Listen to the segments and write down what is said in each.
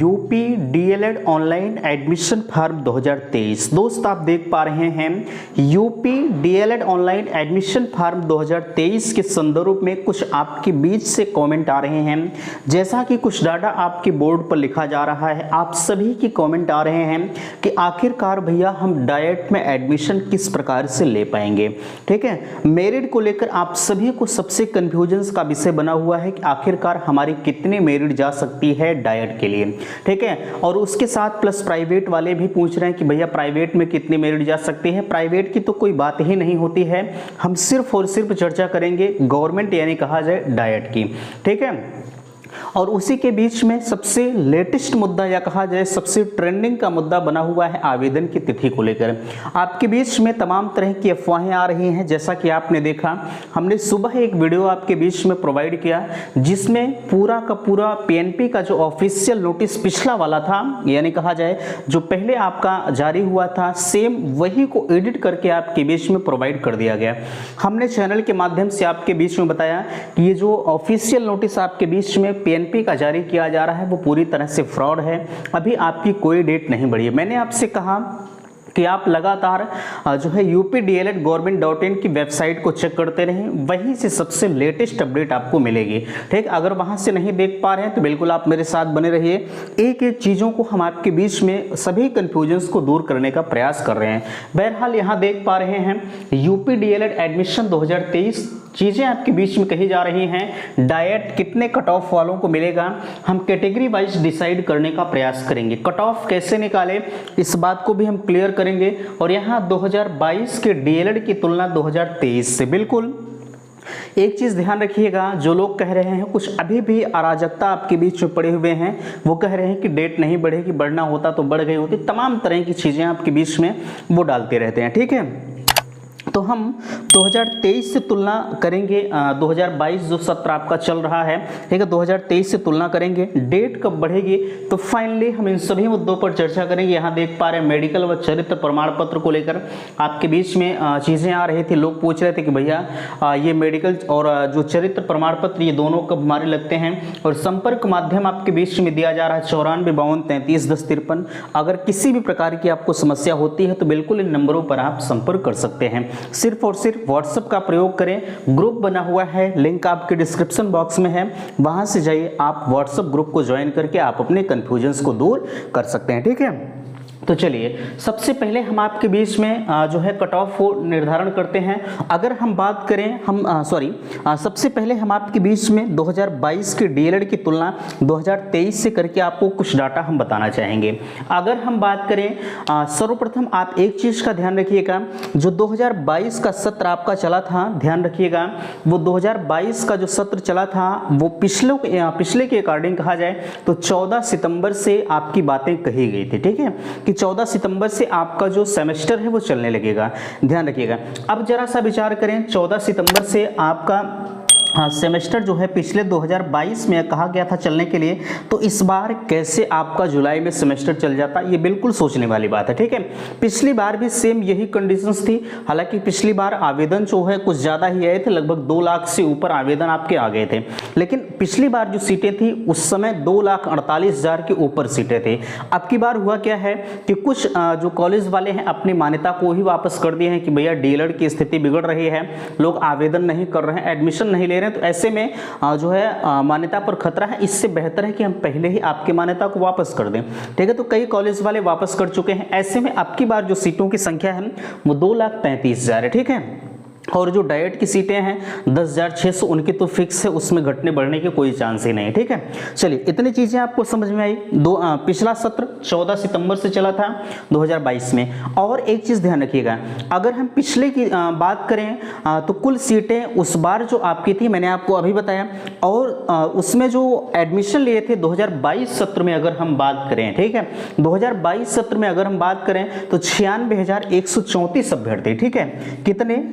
UP DElEd online admission form 2023। दोस्त आप देख पा रहे हैं UP DElEd online admission form 2023 के संदर्भ में कुछ आपके बीच से कमेंट आ रहे हैं। जैसा कि कुछ डाटा आपके बोर्ड पर लिखा जा रहा है, आप सभी की कमेंट आ रहे हैं कि आखिरकार भैया हम डाइट में एडमिशन किस प्रकार से ले पाएंगे। ठीक है, मेरिट को लेकर आप सभी को सबसे कंफ्यूजन का विषय बना हुआ है कि आखिरकार हमारी कितनी मेरिट जा सकती है डाइट के लिए। ठीक है, और उसके साथ प्लस प्राइवेट वाले भी पूछ रहे हैं कि भैया प्राइवेट में कितनी मेरिट जा सकती है। प्राइवेट की तो कोई बात ही नहीं होती है, हम सिर्फ और सिर्फ चर्चा करेंगे गवर्नमेंट यानी कहा जाए डाइट की। ठीक है, और उसी के बीच में सबसे लेटेस्ट मुद्दा या कहा जाए सबसे ट्रेंडिंग का मुद्दा बना हुआ है आवेदन की तिथि को लेकर। आपके बीच में तमाम तरह की अफवाहें आ रही हैं। जैसा कि आपने देखा, हमने सुबह एक वीडियो आपके बीच में प्रोवाइड किया जिसमें पूरा का पूरा पीएनपी का जो ऑफिशियल नोटिस पिछला वाला था, यानी कहा जाए जो पहले आपका जारी हुआ था, सेम वही को एडिट करके आपके बीच में प्रोवाइड कर दिया गया। हमने चैनल के माध्यम से आपके बीच में बताया कि ये जो ऑफिशियल नोटिस आपके बीच में पीएनपी का जारी किया जा रहा है वो पूरी तरह से फ्रॉड है। अभी आपकी कोई डेट नहीं बढ़ी है। मैंने आपसे कहा कि आप लगातार जो है updl@government.in की वेबसाइट को चेक करते रहें, वहीं से सबसे लेटेस्ट अपडेट आपको मिलेगी। ठीक, अगर वहां से नहीं देख पा रहे हैं तो बिल्कुल आप मेरे साथ बने रहिए। एक एक चीज़ों को हम आपके बीच में सभी कन्फ्यूजन्स को दूर करने का प्रयास कर रहे हैं। बहरहाल यहाँ देख पा रहे हैं यूपी डीएलएड एडमिशन 2023 चीज़ें आपके बीच में कही जा रही हैं। डाइट कितने कट ऑफ वालों को मिलेगा, हम कैटेगरी वाइज डिसाइड करने का प्रयास करेंगे। कट ऑफ कैसे निकाले इस बात को भी हम क्लियर करेंगे। और यहाँ 2022 के डीएलएड की तुलना 2023 से। बिल्कुल एक चीज़ ध्यान रखिएगा, जो लोग कह रहे हैं कुछ अभी भी अराजकता आपके बीच में पड़े हुए हैं, वो कह रहे हैं कि डेट नहीं बढ़ेगी, बढ़ना होता तो बढ़ गई होती, तमाम तरह की चीज़ें आपके बीच में वो डालते रहते हैं। ठीक है, तो हम 2023 से तुलना करेंगे। 2022 जो सत्र आपका चल रहा है, ठीक है, 2023 से तुलना करेंगे। डेट कब बढ़ेगी तो फाइनली हम इन सभी मुद्दों पर चर्चा करेंगे। यहाँ देख पा रहे हैं मेडिकल व चरित्र प्रमाण पत्र को लेकर आपके बीच में चीज़ें आ रही थी। लोग पूछ रहे थे कि भैया ये मेडिकल और जो चरित्र प्रमाण पत्र ये दोनों कब हमारे लगते हैं। और संपर्क माध्यम आपके बीच में दिया जा रहा है 94 52 33 10 53। अगर किसी भी प्रकार की आपको समस्या होती है तो बिल्कुल इन नंबरों पर आप संपर्क कर सकते हैं। सिर्फ और सिर्फ व्हाट्सएप का प्रयोग करें। ग्रुप बना हुआ है, लिंक आपके डिस्क्रिप्शन बॉक्स में है, वहां से जाइए, आप व्हाट्सएप ग्रुप को ज्वाइन करके आप अपने कंफ्यूजन्स को दूर कर सकते हैं। ठीक है, तो चलिए सबसे पहले हम आपके बीच में जो है कट ऑफ को निर्धारण करते हैं। अगर हम बात करें सबसे पहले हम आपके बीच में 2022 के डीएलएड की तुलना 2023 से करके आपको कुछ डाटा हम बताना चाहेंगे। अगर हम बात करें सर्वप्रथम आप एक चीज़ का ध्यान रखिएगा, जो 2022 का सत्र आपका चला था, ध्यान रखिएगा वो 2022 का जो सत्र चला था वो पिछले के अकॉर्डिंग कहा जाए तो 14 सितंबर से आपकी बातें कही गई थी। ठीक है, कि 14 सितंबर से आपका जो सेमेस्टर है वो चलने लगेगा, ध्यान रखिएगा। अब जरा सा विचार करें, 14 सितंबर से आपका सेमेस्टर जो है पिछले 2022 में कहा गया था चलने के लिए, तो इस बार कैसे आपका जुलाई में सेमेस्टर चल जाता, ये बिल्कुल सोचने वाली बात है। ठीक है, पिछली बार भी सेम यही कंडीशंस थी। हालांकि पिछली बार आवेदन जो है कुछ ज़्यादा ही आए थे, लगभग 2 लाख से ऊपर आवेदन आपके आ गए थे। लेकिन पिछली बार जो सीटें थी उस समय 2,48,000 के ऊपर सीटें थी। अब की बार हुआ क्या है कि कुछ जो कॉलेज वाले हैं अपनी मान्यता को ही वापस कर दिए हैं कि भैया डीएलएड की स्थिति बिगड़ रही है, लोग आवेदन नहीं कर रहे हैं, एडमिशन नहीं ले रहे हैं, तो ऐसे में जो है मान्यता पर खतरा है। इससे बेहतर है कि हम पहले ही आपकी मान्यता को वापस कर दें। ठीक है, तो कई कॉलेज वाले वापस कर चुके हैं। ऐसे में अब की बार जो सीटों की संख्या है वो 2,35,000 है। ठीक है, और जो डाइट की सीटें हैं 10,600 उनकी तो फिक्स है, उसमें घटने बढ़ने की कोई चांस ही नहीं। ठीक है, चलिए इतनी चीज़ें आपको समझ में आई। पिछला सत्र 14 सितंबर से चला था 2022 में। और एक चीज़ ध्यान रखिएगा, अगर हम पिछले की बात करें तो कुल सीटें उस बार जो आपकी थी मैंने आपको अभी बताया, और उसमें जो एडमिशन लिए थे 2022 सत्र में अगर हम बात करें, ठीक है, 2022 सत्र में अगर हम बात करें तो 96,134 अभ्यर्थी। ठीक है, कितने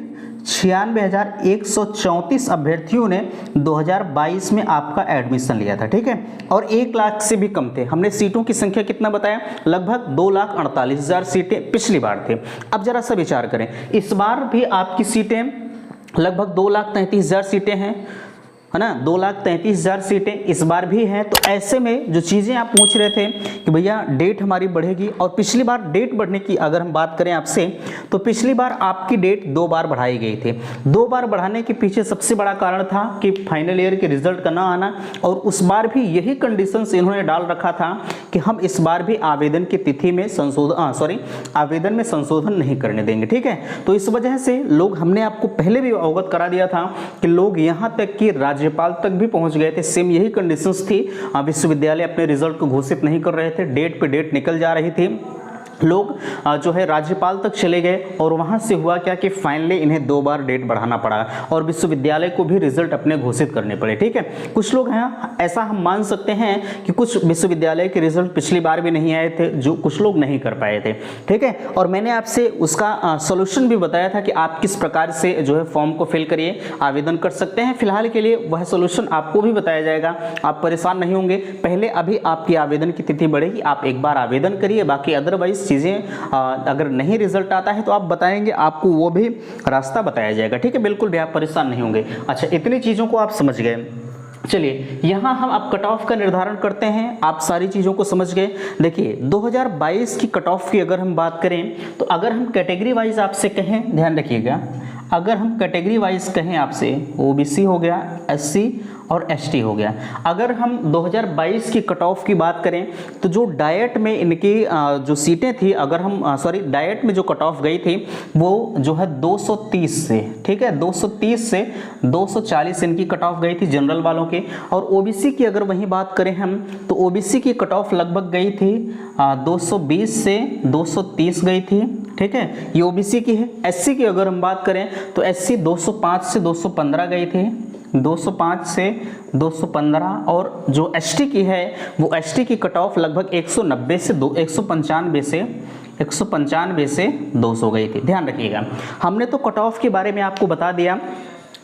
96,134 अभ्यर्थियों ने 2022 में आपका एडमिशन लिया था। ठीक है, और 1 लाख से भी कम थे। हमने सीटों की संख्या कितना बताया, लगभग 2,48,000 सीटें पिछली बार थे। अब जरा सा विचार करें, इस बार भी आपकी सीटें लगभग 2,33,000 सीटें हैं। है ना, 2,33,000 सीटें इस बार भी हैं। तो ऐसे में जो चीज़ें आप पूछ रहे थे कि भैया डेट हमारी बढ़ेगी, और पिछली बार डेट बढ़ने की अगर हम बात करें आपसे, तो पिछली बार आपकी डेट 2 बार बढ़ाई गई थी। 2 बार बढ़ाने के पीछे सबसे बड़ा कारण था कि फाइनल ईयर के रिजल्ट का ना आना, और उस बार भी यही कंडीशंस इन्होंने डाल रखा था कि हम इस बार भी आवेदन की तिथि में आवेदन में संशोधन नहीं करने देंगे। ठीक है, तो इस वजह से लोग, हमने आपको पहले भी अवगत करा दिया था कि लोग यहाँ तक कि राज्यपाल तक भी पहुंच गए थे। सेम यही कंडीशंस थी, विश्वविद्यालय अपने रिजल्ट को घोषित नहीं कर रहे थे, डेट पे डेट निकल जा रही थी, लोग जो है राज्यपाल तक चले गए, और वहाँ से हुआ क्या कि फाइनली इन्हें 2 बार डेट बढ़ाना पड़ा, और विश्वविद्यालय को भी रिजल्ट अपने घोषित करने पड़े। ठीक है, कुछ लोग हैं, ऐसा हम मान सकते हैं कि कुछ विश्वविद्यालय के रिजल्ट पिछली बार भी नहीं आए थे, जो कुछ लोग नहीं कर पाए थे। ठीक है, और मैंने आपसे उसका सोल्यूशन भी बताया था कि आप किस प्रकार से जो है फॉर्म को फिल करिए, आवेदन कर सकते हैं। फिलहाल के लिए वह सोल्यूशन आपको भी बताया जाएगा, आप परेशान नहीं होंगे। पहले अभी आपकी आवेदन की तिथि बढ़ेगी, आप एक बार आवेदन करिए, बाकी अदरवाइज चीज़ें अगर नहीं रिजल्ट आता है तो आप बताएंगे, आपको वो भी रास्ता बताया जाएगा। ठीक है, बिल्कुल भी आप परेशान नहीं होंगे। अच्छा, इतनी चीज़ों को आप समझ गए। चलिए, यहाँ हम अब कट ऑफ का निर्धारण करते हैं। आप सारी चीज़ों को समझ गए। देखिए, 2022 की कट ऑफ की अगर हम बात करें, तो अगर हम कैटेगरी वाइज आपसे कहें, ध्यान रखिएगा, अगर हम कैटेगरी वाइज कहें आपसे, ओबीसी हो गया, एससी और एसटी हो गया, अगर हम 2022 की कट ऑफ की बात करें, तो जो डाइट में इनकी जो सीटें थी, अगर हम डाइट में जो कट ऑफ गई थी वो जो है 230 से, ठीक है, 230 से 240 इनकी कट ऑफ गई थी जनरल वालों के। और ओबीसी की अगर वहीं बात करें हम, तो ओबीसी की कट ऑफ लगभग गई थी 220 से 230 गई थी। ठीक है, ये ओबीसी की है। एससी की अगर हम बात करें, तो एससी 205 से 215 गई थी, 205 से 215। और जो एसटी की है, वो एसटी की कट ऑफ लगभग 190 से 195 से 200 गई थी। ध्यान रखिएगा, हमने तो कट ऑफ के बारे में आपको बता दिया,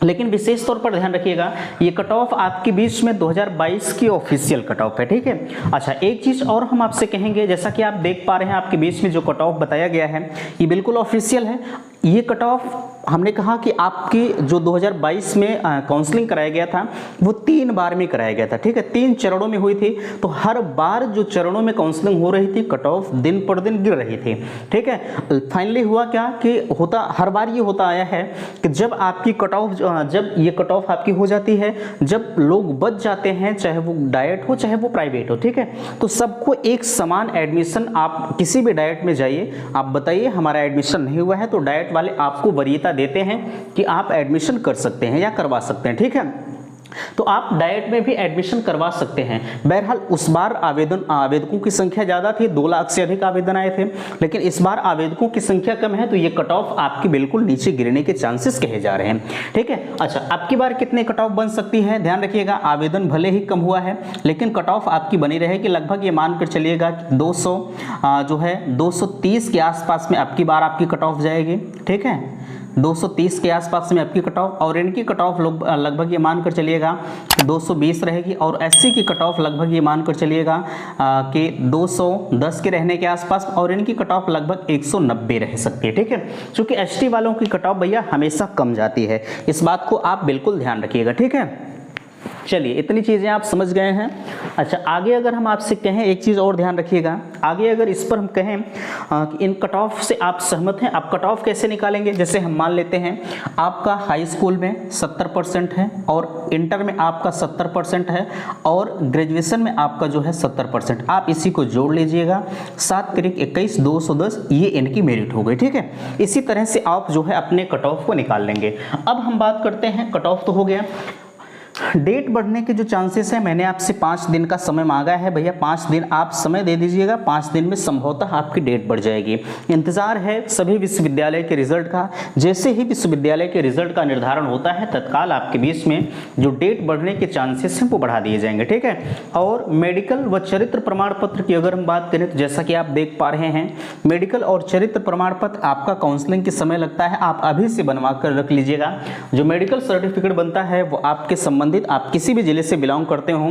लेकिन विशेष तौर पर ध्यान रखिएगा, ये कट ऑफ आपके बीच में 2022 की ऑफिशियल कट ऑफ है। ठीक है, अच्छा, एक चीज़ और हम आपसे कहेंगे, जैसा कि आप देख पा रहे हैं आपके बीच में जो कट ऑफ बताया गया है, ये बिल्कुल ऑफिशियल है। ये कट ऑफ हमने कहा कि आपकी जो 2022 में काउंसलिंग कराया गया था, वो 3 बार में कराया गया था। ठीक है, 3 चरणों में हुई थी, तो हर बार जो चरणों में काउंसलिंग हो रही थी, कट ऑफ दिन पर दिन गिर रही थी। ठीक है, फाइनली हुआ क्या कि हर बार ये होता आया है कि जब आपकी कट ऑफ, जब ये कट ऑफ आपकी हो जाती है, जब लोग बच जाते हैं, चाहे वो डाइट हो चाहे वो प्राइवेट हो, ठीक है, तो सबको एक समान एडमिशन, आप किसी भी डाइट में जाइए, आप बताइए हमारा एडमिशन नहीं हुआ है, तो डाइट वाले आपको वरीयता देते हैं कि आप एडमिशन कर सकते हैं या करवा सकते हैं। ठीक है, तो आप डाइट में भी एडमिशन करवा सकते हैं। बहरहाल उस बार आवेदकों की संख्या ज़्यादा थी, 2 लाख से अधिक आवेदन आए थे, लेकिन इस बार आवेदकों की संख्या कम है, तो ये कट ऑफ आपकी बिल्कुल नीचे गिरने के चांसेस कहे जा रहे हैं। ठीक है, अच्छा, आपकी बार कितने कट ऑफ बन सकती है? ध्यान रखिएगा, आवेदन भले ही कम हुआ है, लेकिन कट ऑफ आपकी बनी रहेगी। लगभग ये मानकर चलिएगा 230 के आसपास में आपकी बार आपकी कट ऑफ जाएगी। ठीक है, 230 के आसपास में आपकी कट ऑफ, और इनकी कट ऑफ लगभग ये मानकर चलिएगा 220 रहेगी, और एससी की कट ऑफ लगभग ये मानकर चलिएगा कि 210 के रहने के आसपास, और इनकी कट ऑफ लगभग 190 रह सकती है। ठीक है, क्योंकि एसटी वालों की कट ऑफ भैया हमेशा कम जाती है, इस बात को आप बिल्कुल ध्यान रखिएगा। ठीक है, चलिए, इतनी चीज़ें आप समझ गए हैं। अच्छा, आगे अगर हम आपसे कहें, एक चीज़ और ध्यान रखिएगा, आगे अगर इस पर हम कहें कि इन कट ऑफ से आप सहमत हैं, आप कट ऑफ कैसे निकालेंगे? जैसे हम मान लेते हैं आपका हाई स्कूल में 70% है, और इंटर में आपका 70% है, और ग्रेजुएशन में आपका जो है 70%। आप इसी को जोड़ लीजिएगा, 7 तिरिक 21, 210, ये इनकी मेरिट हो गई। ठीक है, इसी तरह से आप जो है अपने कट ऑफ को निकाल लेंगे। अब हम बात करते हैं, कट ऑफ तो हो गया, डेट बढ़ने के जो चांसेस है, मैंने आपसे 5 दिन का समय मांगा है भैया, 5 दिन आप समय दे दीजिएगा, 5 दिन में संभवतः आपकी डेट बढ़ जाएगी। इंतजार है सभी विश्वविद्यालय के रिजल्ट का। जैसे ही विश्वविद्यालय के रिजल्ट का निर्धारण होता है, तत्काल आपके बीच में जो डेट बढ़ने के चांसेस हैं वो बढ़ा दिए जाएंगे। ठीक है, और मेडिकल व चरित्र प्रमाण पत्र की अगर हम बात करें, तो जैसा कि आप देख पा रहे हैं, मेडिकल और चरित्र प्रमाण पत्र आपका काउंसलिंग के समय लगता है, आप अभी से बनवा कर रख लीजिएगा। जो मेडिकल सर्टिफिकेट बनता है वो आपके संबंधित, आप किसी भी जिले से बिलोंग करते हो,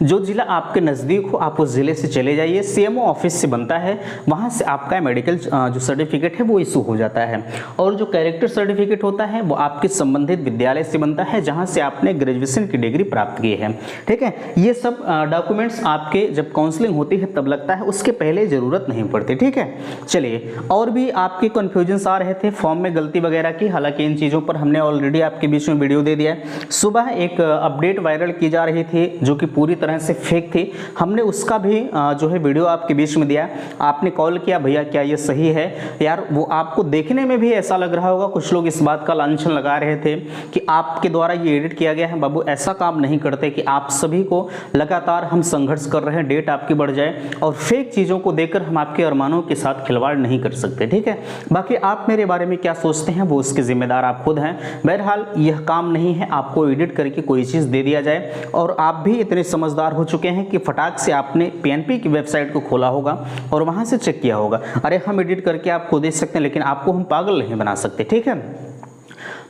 जो जिला आपके नज़दीक हो आप उस जिले से चले जाइए, सीएमओ ऑफिस से बनता है, वहाँ से आपका मेडिकल जो सर्टिफिकेट है वो इशू हो जाता है। और जो कैरेक्टर सर्टिफिकेट होता है वो आपके संबंधित विद्यालय से बनता है जहाँ से आपने ग्रेजुएशन की डिग्री प्राप्त की है। ठीक है, ये सब डॉक्यूमेंट्स आपके जब काउंसलिंग होती है तब लगता है, उसके पहले ज़रूरत नहीं पड़ती। ठीक है, चलिए, और भी आपके कन्फ्यूजन्स आ रहे थे फॉर्म में गलती वगैरह की, हालांकि इन चीज़ों पर हमने ऑलरेडी आपके बीच में वीडियो दे दिया है। सुबह एक अपडेट वायरल की जा रही थी जो कि पूरी तरह से फेक थी, हमने उसका भी जो है वीडियो आपके बीच में दिया। आपने कॉल किया, भैया क्या ये सही है? यार वो आपको देखने में भी ऐसा लग रहा होगा, कुछ लोग इस बात का लांछन लगा रहे थे कि आपके द्वारा ये एडिट किया गया है। बाबू ऐसा काम नहीं करते कि आप सभी को लगातार हम संघर्ष कर रहे हैं, डेट आपकी बढ़ जाए और फेक चीज़ों को देखकर हम आपके अरमानों के साथ खिलवाड़ नहीं कर सकते। ठीक है, बाकी आप मेरे बारे में क्या सोचते हैं वो उसके जिम्मेदार आप खुद हैं। बहरहाल यह काम नहीं है आपको एडिट करके कोई चीज़ दे दिया जाए, और आप भी इतने समझदार हो चुके हैं कि फटाक से आपने पीएनपी की वेबसाइट को खोला होगा और वहां से चेक किया होगा, अरे हम एडिट करके आपको दे सकते हैं लेकिन आपको हम पागल नहीं बना सकते। ठीक है,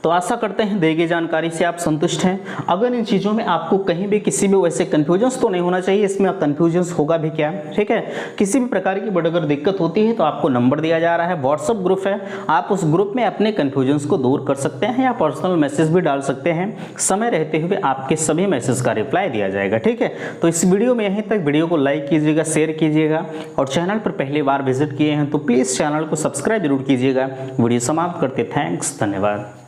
तो आशा करते हैं दी गई जानकारी से आप संतुष्ट हैं। अगर इन चीज़ों में आपको कहीं भी किसी भी वैसे कन्फ्यूजन्स तो नहीं होना चाहिए, इसमें कन्फ्यूजन्स होगा भी क्या? ठीक है, किसी भी प्रकार की बड़ी अगर दिक्कत होती है तो आपको नंबर दिया जा रहा है, व्हाट्सअप ग्रुप है, आप उस ग्रुप में अपने कन्फ्यूजन्स को दूर कर सकते हैं या पर्सनल मैसेज भी डाल सकते हैं, समय रहते हुए आपके सभी मैसेज का रिप्लाई दिया जाएगा। ठीक है, तो इस वीडियो में यहीं तक। वीडियो को लाइक कीजिएगा, शेयर कीजिएगा, और चैनल पर पहली बार विजिट किए हैं तो प्लीज़ चैनल को सब्सक्राइब जरूर कीजिएगा। वीडियो समाप्त करते, थैंक्स, धन्यवाद।